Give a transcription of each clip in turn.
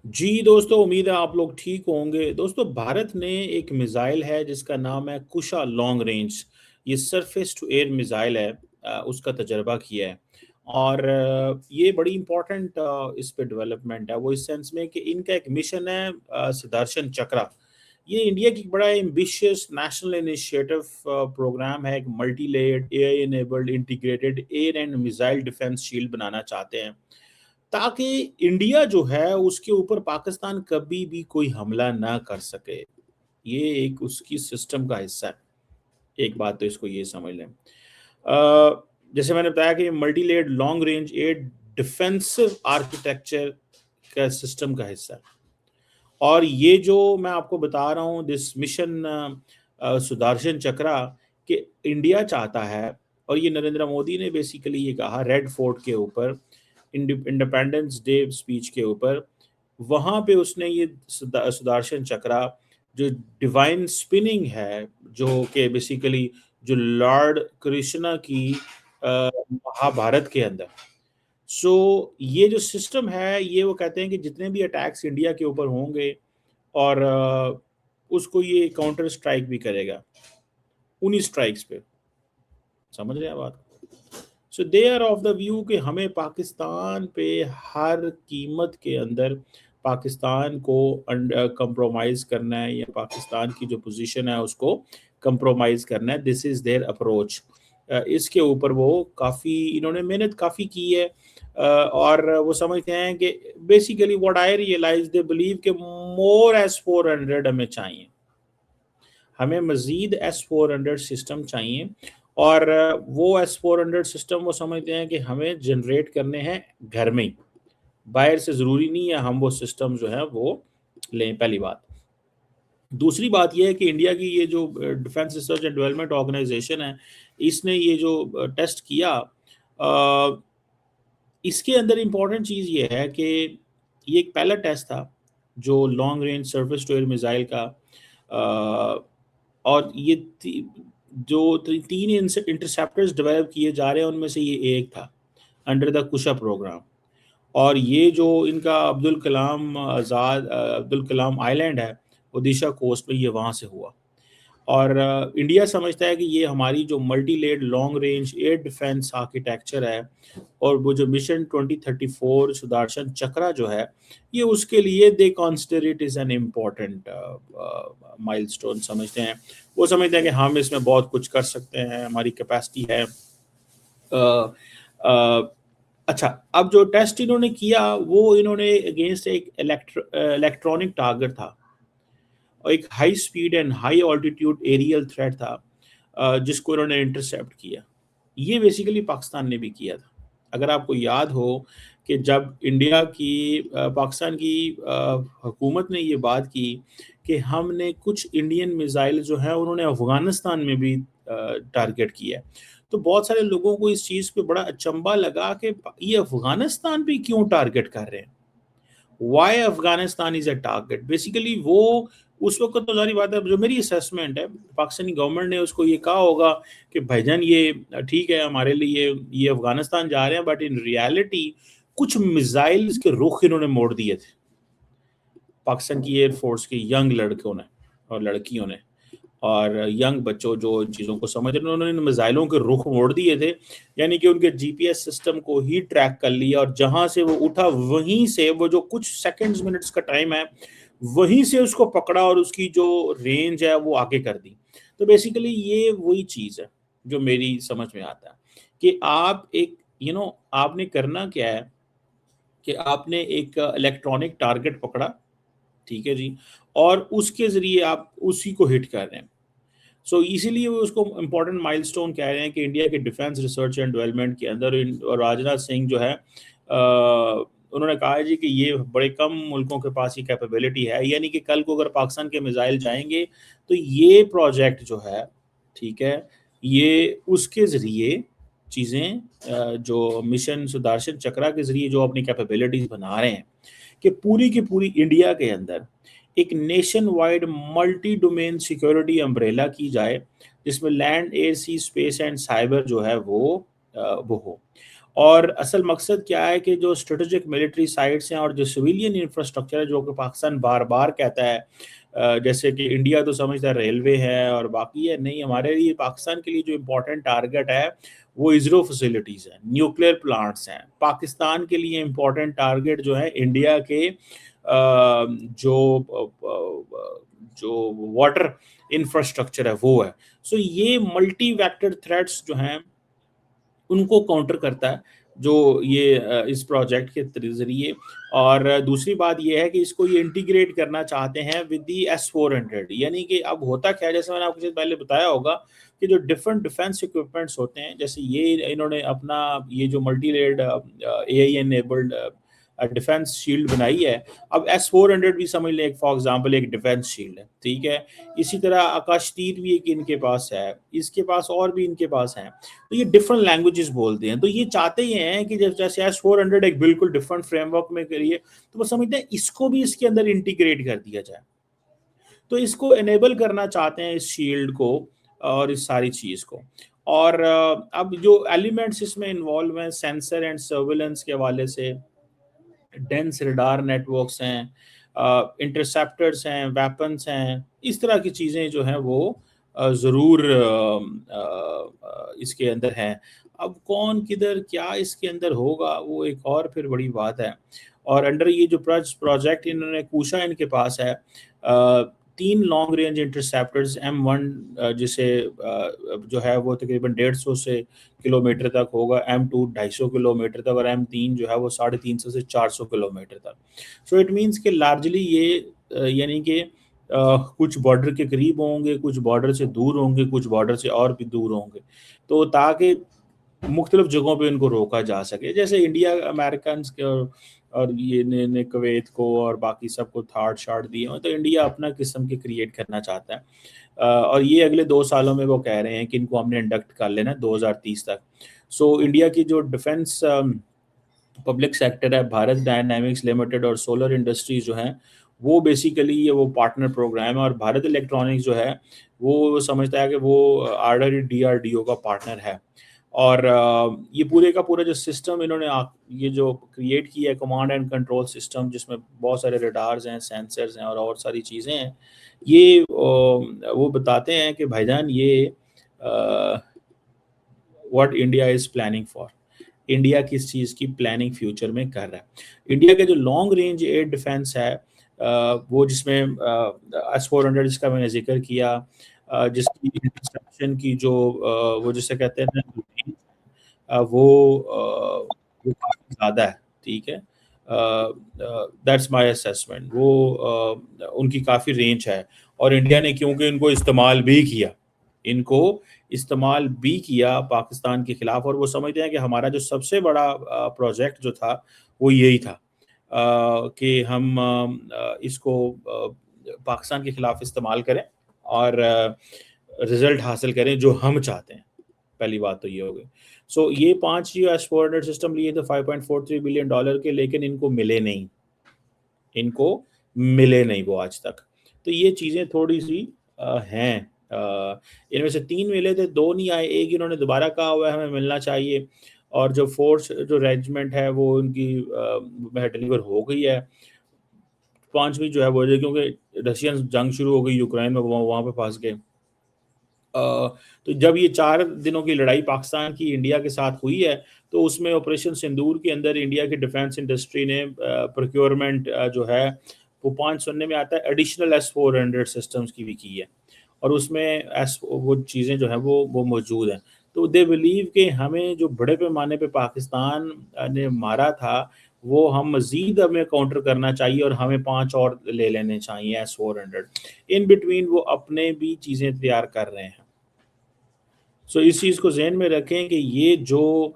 जी दोस्तों, उम्मीद है आप लोग ठीक होंगे। दोस्तों, भारत ने एक मिसाइल है जिसका नाम है कुशा लॉन्ग रेंज। ये सरफेस टू एयर मिसाइल है। उसका तजर्बा किया है और ये बड़ी इंपॉर्टेंट इस पे डेवलपमेंट है। वो इस सेंस में कि इनका एक मिशन है सुदर्शन चक्रा। ये इंडिया की बड़ा एम्बिशियस नेशनल इनिशिएटिव प्रोग्राम है। एक multi layered AI enabled integrated air and missile defence shield बनाना चाहते हैं, ताकि इंडिया जो है उसके ऊपर पाकिस्तान कभी भी कोई हमला ना कर सके। ये एक उसकी सिस्टम का हिस्सा है। एक बात तो इसको ये समझ लें। जैसे मैंने बताया कि multi layered long range air defensive architecture का सिस्टम का हिस्सा है। और ये जो मैं आपको बता रहा हूँ दिस मिशन सुदर्शन चक्रा, कि इंडिया चाहता है, और ये नरेंद्र मोदी ने बेसिकली ये कहा रेड फोर्ट के ऊपर इंडिपेंडेंस डे स्पीच के ऊपर। वहाँ पे उसने ये सुदर्शन चक्रा, जो डिवाइन स्पिनिंग है, जो कि बेसिकली जो लॉर्ड कृष्णा की महाभारत के अंदर। सो ये जो सिस्टम है, ये वो कहते हैं कि जितने भी अटैक्स इंडिया के ऊपर होंगे और उसको ये काउंटर स्ट्राइक भी करेगा उन्हीं स्ट्राइक्स पे। समझ रहे हैं बात? So they are of the view कि हमें पाकिस्तान पे हर कीमत के अंदर पाकिस्तान को कंप्रोमाइज़ करना है, या पाकिस्तान की जो पोजीशन है उसको कंप्रोमाइज़ करना है। This is there approach. इसके ऊपर वो काफ़ी इन्होंने मेहनत काफ़ी की है। और वो समझते हैं कि basically what I realise they believe कि मोर S-400 हमें चाहिए। हमें मज़ीद S-400 सिस्टम चाहिए। और वो S-400 सिस्टम वो समझते हैं कि हमें जनरेट करने हैं घर में ही, बाहर से ज़रूरी नहीं है हम वो सिस्टम जो है वो लें, पहली बात। दूसरी बात ये है कि इंडिया की ये जो defence research and development organisation है, इसने ये जो टेस्ट किया, इसके अंदर इम्पॉर्टेंट चीज़ ये है कि ये एक पहला टेस्ट था जो long range surface to air missile का। अ, और ये जो तीन इंटरसेप्टर्स डेवलप किए जा रहे हैं उनमें से ये एक था अंडर द कुशा प्रोग्राम। और ये जो इनका अब्दुल कलाम आइलैंड है, ओडिशा कोस्ट में, ये वहाँ से हुआ। और इंडिया समझता है कि ये हमारी जो multi layered long range air defence architecture है, और वो जो मिशन 2034 सुदर्शन चक्रा जो है, ये उसके लिए they consider it is an important milestone समझते हैं। वो समझते हैं कि हम इसमें बहुत कुछ कर सकते हैं, हमारी कैपेसिटी है। अ, अ, अच्छा, अब जो टेस्ट इन्होंने किया वो इन्होंने अगेंस्ट एक इलेक्ट्रॉनिक टारगेट था, और एक high speed and high altitude aerial threat था, जिसको इन्होंने इंटरसेप्ट किया। ये बेसिकली पाकिस्तान ने भी किया था। अगर आपको याद हो कि जब इंडिया की पाकिस्तान की हुकूमत ने ये बात की कि हमने कुछ इंडियन मिसाइल जो है उन्होंने अफ़गानिस्तान में भी टारगेट किया है, तो बहुत सारे लोगों को इस चीज़ पे बड़ा अचंभा लगा कि ये अफ़गानिस्तान पे क्यों टारगेट कर रहे हैं? Why Afghanistan is a target? Basically वो उस वक्त तो जारी बात है, जो मेरी असेसमेंट है, पाकिस्तानी गवर्नमेंट ने उसको ये कहा होगा कि भाईजान ये ठीक है हमारे लिए, ये अफगानिस्तान जा रहे हैं, बट इन रियलिटी कुछ मिसाइल्स के रुख इन्होंने मोड़ दिए थे पाकिस्तान की एयरफोर्स के यंग लड़कों ने और लड़कियों ने, और यंग बच्चों जो इन चीज़ों को समझ रहे हैं, उन्होंने इन मिसाइलों के रुख मोड़ दिए थे। यानी कि उनके जीपीएस सिस्टम को ही ट्रैक कर लिया, और जहां से वो उठा वहीं से वो जो कुछ सेकंड्स मिनट्स का टाइम है, वहीं से उसको पकड़ा और उसकी जो रेंज है वो आगे कर दी। तो बेसिकली ये वही चीज़ है जो मेरी समझ में आता है कि आप एक आपने करना क्या है कि आपने एक इलेक्ट्रॉनिक टारगेट पकड़ा, ठीक है जी, और उसके ज़रिए आप उसी को हिट कर रहे हैं। इसीलिए वो उसको इम्पोर्टेंट माइलस्टोन कह रहे हैं कि इंडिया के डिफेंस रिसर्च एंड डेवलपमेंट के अंदर और राजनाथ सिंह जो है, उन्होंने कहा है जी कि ये बड़े कम मुल्कों के पास ये कैपेबिलिटी है। यानी कि कल को अगर पाकिस्तान के मिसाइल जाएंगे तो ये प्रोजेक्ट जो है, ठीक है, ये उसके ज़रिए चीज़ें, जो मिशन सुदर्शन चक्रा के ज़रिए जो अपनी कैपेबिलिटीज़ बना रहे हैं, कि पूरी की पूरी इंडिया के अंदर एक nation wide multi domain security umbrella की जाए, जिसमें land, air, sea, space and cyber जो है वो हो। और असल मकसद क्या है कि जो स्ट्रेटेजिक मिलिट्री साइट्स हैं और जो सिविलियन इंफ्रास्ट्रक्चर है, जो कि पाकिस्तान बार-बार कहता है, जैसे कि इंडिया तो समझता है रेलवे है और बाकी है, नहीं, हमारे लिए पाकिस्तान के लिए जो इम्पोर्टेंट टारगेट है वो इसरो फैसिलिटीज़ हैं, न्यूक्लियर प्लांट्स हैं। पाकिस्तान के लिए इम्पोर्टेंट टारगेट जो है इंडिया के जो वाटर इंफ्रास्ट्रक्चर है वो है। सो ये मल्टी वेक्टर थ्रेट्स जो हैं उनको काउंटर करता है जो ये इस प्रोजेक्ट के ज़रिए। और दूसरी बात ये है कि इसको ये इंटीग्रेट करना चाहते हैं विद दी S-400, यानी कि अब होता क्या है, जैसे मैंने आपको पहले बताया होगा कि जो डिफरेंट डिफेंस इक्विपमेंट्स होते हैं, जैसे ये इन्होंने अपना ये जो multi layered AI enabled defence shield बनाई है। अब S-400 भी समझ लें एक फॉर एग्जांपल एक डिफेंस शील्ड है, ठीक है। इसी तरह आकाश तीर भी एक इनके पास है, इसके पास और भी इनके पास हैं। तो ये डिफरेंट लैंग्वेजेस बोलते हैं, तो ये चाहते ये हैं कि जैसे S-400 एक बिल्कुल डिफरेंट फ्रेमवर्क में करिए, तो वो समझते हैं इसको भी इसके अंदर इंटीग्रेट कर दिया जाए। तो इसको एनेबल करना चाहते हैं इस शील्ड को और इस सारी चीज़ को। और अब जो एलिमेंट्स इसमें इन्वॉल्व हैं सेंसर एंड सर्विलेंस के हवाले से, डेंस रडार नेटवर्क्स हैं, इंटरसेप्टर्स हैं, वेपन्स हैं, इस तरह की चीज़ें जो हैं वो ज़रूर इसके अंदर हैं। अब कौन किधर क्या इसके अंदर होगा वो एक और फिर बड़ी बात है। और अंडर ये जो प्रोजेक्ट इन्होंने पूछा इनके पास है 3 लॉन्ग रेंज इंटरसेप्टर्स M1 जिसे जो है वो तकरीबन 150 से किलोमीटर तक होगा, M2 250 किलोमीटर तक और M3 जो है वो 350 से 400 किलोमीटर तक। सो इट मीन्स कि लार्जली ये यानी कि कुछ बॉर्डर के करीब होंगे, कुछ बॉर्डर से दूर होंगे, कुछ बॉर्डर से और भी दूर होंगे। तो ताकि मुख्तलिफ जगहों पे इनको रोका जा सके, जैसे इंडिया अमेरिकन्स के और ये ने कुवैत को और बाकी सबको थाड़ शाड़ दिए हैं, तो इंडिया अपना किस्म के क्रिएट करना चाहता है। और ये अगले 2 सालों में वो कह रहे हैं कि इनको हमने इंडक्ट कर लेना है 2030 तक। सो इंडिया की जो डिफेंस पब्लिक सेक्टर है, भारत डायनामिक्स लिमिटेड और सोलर इंडस्ट्रीज जो हैं, वो बेसिकली ये वो पार्टनर प्रोग्राम है। और भारत इलेक्ट्रॉनिक्स जो है वो समझता है कि वो ऑलरेडी DRDO का पार्टनर है। और ये पूरे का पूरा जो सिस्टम इन्होंने ये जो क्रिएट किया है कमांड एंड कंट्रोल सिस्टम, जिसमें बहुत सारे रडार्स हैं, सेंसर्स हैं और सारी चीज़ें हैं, ये वो बताते हैं कि भाईजान ये what India is planning for, India किस चीज़ की प्लानिंग फ्यूचर में कर रहा है। इंडिया के जो लॉन्ग रेंज एयर डिफेंस है वो जिसमें S-400 जिसका मैंने ज़िक्र किया, जिसकी इंटरसेप्शन की जो वो जिसे कहते हैं ना वो काफ़ी ज़्यादा है, ठीक है। दैट्स माय असेसमेंट, वो उनकी काफ़ी रेंज है। और इंडिया ने क्योंकि इनको इस्तेमाल भी किया पाकिस्तान के खिलाफ, और वो समझते हैं कि हमारा जो सबसे बड़ा प्रोजेक्ट जो था वो यही था कि हम इसको पाकिस्तान के खिलाफ इस्तेमाल करें और रिजल्ट हासिल करें जो हम चाहते हैं। पहली बात तो ये हो गई। सो ये 5 जो S-400 सिस्टम लिए थे $5.43 बिलियन के, लेकिन इनको मिले नहीं वो आज तक। तो ये चीज़ें थोड़ी-सी हैं। इनमें से 3 मिले थे, 2 नहीं आए, 1 इन्होंने दोबारा कहा हुआ है हमें मिलना चाहिए। और जो फोर्स जो रेजिमेंट है वो उनकी डिलीवर हो गई है। 5वीं जो है वो क्योंकि रशियन जंग शुरू हो गई यूक्रेन में, वो वहाँ पे फँस गए। तो जब ये 4 दिनों की लड़ाई पाकिस्तान की इंडिया के साथ हुई है, तो उसमें ऑपरेशन सिंदूर के अंदर इंडिया की डिफेंस इंडस्ट्री ने प्रोक्योरमेंट जो है वो 5 सुनने में आता है एडिशनल S-400 सिस्टम्स की भी की है। और उसमें वो चीज़ें जो हैं वो मौजूद हैं। तो दे बिलीव कि हमें जो बड़े पैमाने पे पाकिस्तान ने मारा था, वो हम मज़ीद हमें काउंटर करना चाहिए और हमें 5 और ले लेने चाहिए S-400। इन बिटवीन वो अपने भी चीज़ें तैयार कर रहे हैं। सो इस चीज़ को ज़हन में रखें कि ये जो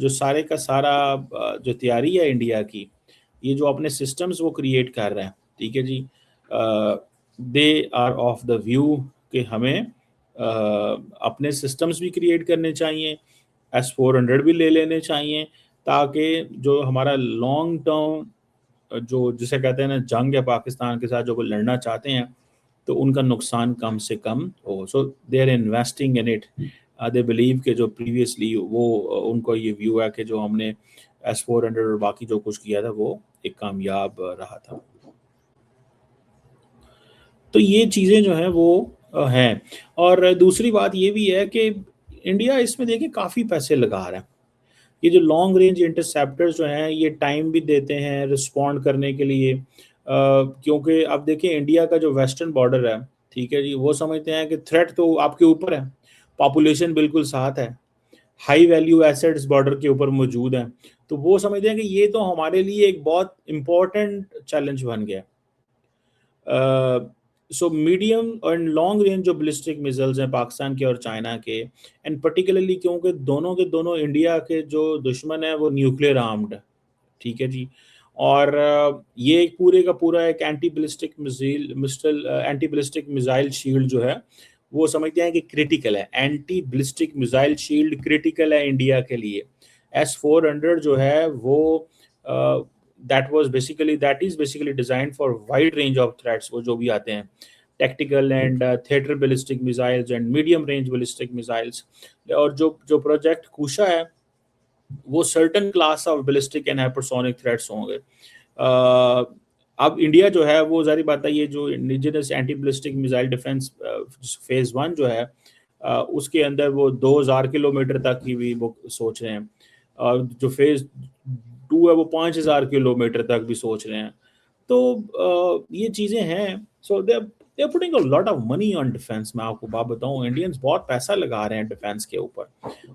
सारे का सारा जो तैयारी है इंडिया की, ये जो अपने सिस्टम्स वो क्रिएट कर रहे हैं, ठीक है जी। They are of the view कि हमें अपने सिस्टम्स भी क्रिएट करने चाहिए, S-400 भी ले लेने चाहिए, ताकि जो हमारा लॉन्ग टर्म जो जिसे कहते हैं ना जंग है पाकिस्तान के साथ जो वो लड़ना चाहते हैं, तो उनका नुकसान कम से कम हो। So they are investing in it they believe कि जो प्रीवियसली वो उनको ये व्यू है कि जो हमने S-400 और बाकी जो कुछ किया था वो एक कामयाब रहा था। तो ये चीज़ें जो हैं वो हैं। और दूसरी बात ये भी है कि इंडिया इसमें देखिए काफ़ी पैसे लगा रहा है। ये जो लॉन्ग रेंज इंटरसेप्टर्स जो हैं ये टाइम भी देते हैं रिस्पॉन्ड करने के लिए, क्योंकि अब देखिए इंडिया का जो वेस्टर्न बॉर्डर है, ठीक है जी, वो समझते हैं कि थ्रेट तो आपके ऊपर है, पॉपुलेशन बिल्कुल साथ है, हाई वैल्यू एसेट्स बॉर्डर के ऊपर मौजूद हैं, तो वो समझते हैं कि ये तो हमारे लिए एक बहुत इम्पोर्टेंट चैलेंज बन गया। So medium and long range जो बैलिस्टिक मिसाइल्स हैं पाकिस्तान के और चाइना के, एंड पर्टिकुलरली क्योंकि दोनों के दोनों इंडिया के जो दुश्मन है वो न्यूक्लियर आर्म्ड है, ठीक है जी। और ये एक पूरे का पूरा एक एंटी बैलिस्टिक मिसाइल शील्ड जो है वो समझते हैं कि क्रिटिकल है, anti ballistic missile shield critical है इंडिया के लिए। S-400 जो है वो that is basically designed for wide range of threats, वो जो भी आते हैं tactical and theater ballistic missiles and medium range ballistic missiles। और जो जो प्रोजेक्ट कुशा है वो certain class of ballistic and hypersonic threats होंगे। अब इंडिया जो है वो जारी बात है ये जो indigenous anti ballistic missile defence phase 1 जो है उसके अंदर वो 2000 किलोमीटर तक की भी वो सोच रहे हैं, और जो फेज 2 है वो 5000 किलोमीटर तक भी सोच रहे हैं। तो ये चीज़ें हैं। So they are putting a lot of money on defence. मैं आपको बात बताऊं, इंडियंस बहुत पैसा लगा रहे हैं डिफेंस के ऊपर,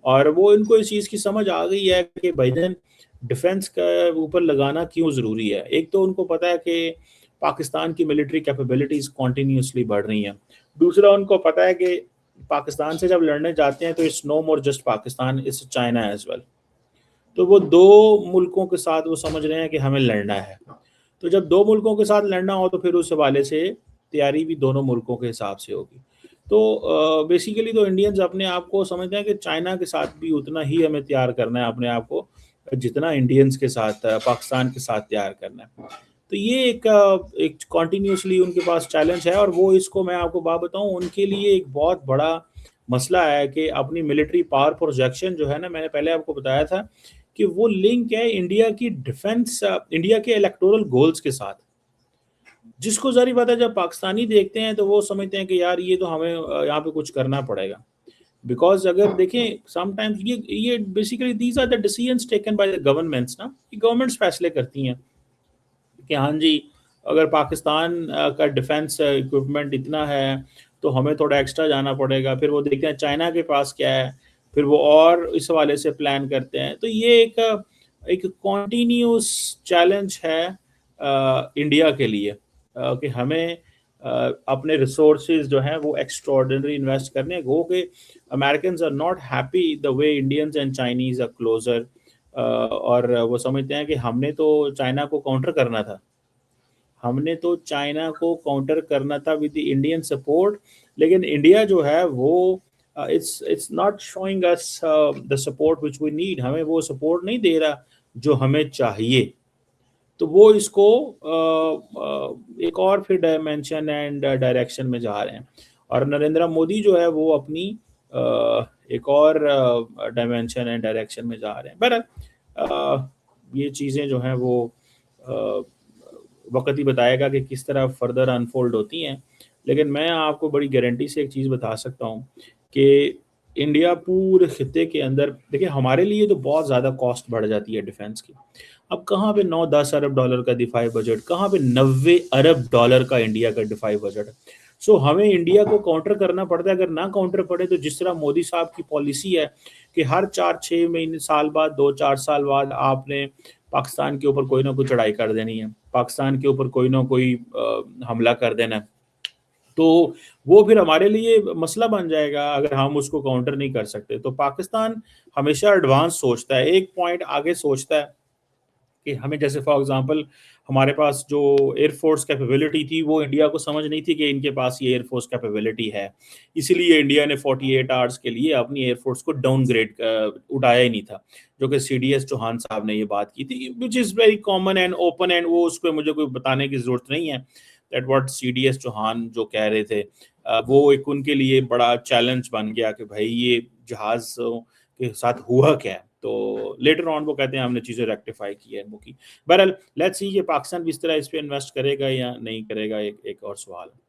और वो इनको इस चीज़ की समझ आ गई है कि भाईजान डिफेंस का ऊपर लगाना क्यों ज़रूरी है। एक तो उनको पता है कि पाकिस्तान की मिलिट्री कैपेबिलिटीज़ कॉन्टीन्यूसली बढ़ रही हैं। दूसरा उनको पता है कि पाकिस्तान से जब लड़ने जाते हैं तो it's no more just Pakistan, it's China as well. तो वो दो मुल्कों के साथ वो समझ रहे हैं कि हमें लड़ना है। तो जब दो मुल्कों के साथ लड़ना हो तो फिर उस हवाले से तैयारी भी दोनों मुल्कों के हिसाब से होगी। तो बेसिकली तो इंडियंस अपने आप को समझते हैं कि चाइना के साथ भी उतना ही हमें तैयार करना है अपने आप को जितना इंडियंस के साथ पाकिस्तान के साथ तैयार करना है। तो ये एक कॉन्टीन्यूसली उनके पास चैलेंज है, और वो इसको मैं आपको बात बताऊं उनके लिए एक बहुत बड़ा मसला है कि अपनी मिलिट्री पावर प्रोजेक्शन जो है ना, मैंने पहले आपको बताया था कि वो लिंक है इंडिया की डिफेंस इंडिया के इलेक्टोरल गोल्स के साथ, जिसको जारी बात है जब पाकिस्तानी देखते हैं तो वो समझते हैं कि यार ये तो हमें यहाँ पे कुछ करना पड़ेगा। बिकॉज अगर देखें समटाइम्स ये basically these are the decisions taken by the governments ना, कि गवर्नमेंट्स फैसले करती हैं कि हाँ जी अगर पाकिस्तान का डिफेंस इक्विपमेंट इतना है तो हमें थोड़ा एक्स्ट्रा जाना पड़ेगा। फिर वो देखते हैं चाइना के पास क्या है, फिर वो और इस हवाले से प्लान करते हैं। तो ये एक कॉन्टीन्यूस चैलेंज है इंडिया के लिए, कि हमें अपने रिसोर्सेज जो हैं वो एक्स्ट्रॉर्डिनरी इन्वेस्ट करने गो के American are not happy the way Indians and Chinese are closer. और वो समझते हैं कि हमने तो चाइना को काउंटर करना था, हमने तो चाइना को काउंटर करना था विद द इंडियन सपोर्ट, लेकिन इंडिया जो है वो it's not showing us the support which we need. हमें वो सपोर्ट नहीं दे रहा जो हमें चाहिए। तो वो इसको एक और फिर डायमेंशन एंड डायरेक्शन में जा रहे हैं, और नरेंद्र मोदी जो है वो अपनी एक और डायमेंशन एंड डायरेक्शन में जा रहे हैं। बट ये चीज़ें जो हैं वो वक्त ही बताएगा कि किस तरह फर्दर अनफोल्ड होती हैं। लेकिन मैं आपको बड़ी गारंटी से एक चीज़ बता सकता हूँ कि इंडिया पूरे खित्ते के अंदर देखिए हमारे लिए तो बहुत ज़्यादा कॉस्ट बढ़ जाती है डिफेंस की। अब कहाँ पे 9-10 अरब डॉलर का दिफाई बजट, कहाँ पे 90 अरब डॉलर का इंडिया का दिफाई बजट है। सो हमें इंडिया को काउंटर करना पड़ता है। अगर ना काउंटर पड़े तो जिस तरह मोदी साहब की पॉलिसी है कि हर 4-6 महीने साल बाद 2-4 साल बाद आपने पाकिस्तान के ऊपर कोई ना कोई चढ़ाई कर देनी है, पाकिस्तान के ऊपर कोई ना कोई हमला कर देना है, तो वो फिर हमारे लिए मसला बन जाएगा अगर हम उसको काउंटर नहीं कर सकते। तो पाकिस्तान हमेशा एडवांस सोचता है, एक पॉइंट आगे सोचता है कि हमें जैसे फॉर एग्जांपल हमारे पास जो एयरफोर्स कैपेबिलिटी थी वो इंडिया को समझ नहीं थी कि इनके पास ये एयरफोर्स कैपेबिलिटी है, इसीलिए इंडिया ने 48 आवर्स के लिए अपनी एयरफोर्स को डाउनग्रेड उठाया ही नहीं था, जो कि CDS चौहान साहब ने ये बात की थी, which is very common and open, and वो उस पर मुझे कोई बताने की ज़रूरत नहीं है दैट व्हाट CDS चौहान जो कह रहे थे। वो एक उनके लिए बड़ा चैलेंज बन गया कि भाई ये जहाज़ों के साथ हुआ क्या है। तो लेटर ऑन वो कहते हैं हमने चीज़ें रेक्टिफ़ाई की है इनको की। बहरहाल लेट्स सी ये पाकिस्तान भी इस तरह इस पे इन्वेस्ट करेगा या नहीं करेगा, एक एक और सवाल है।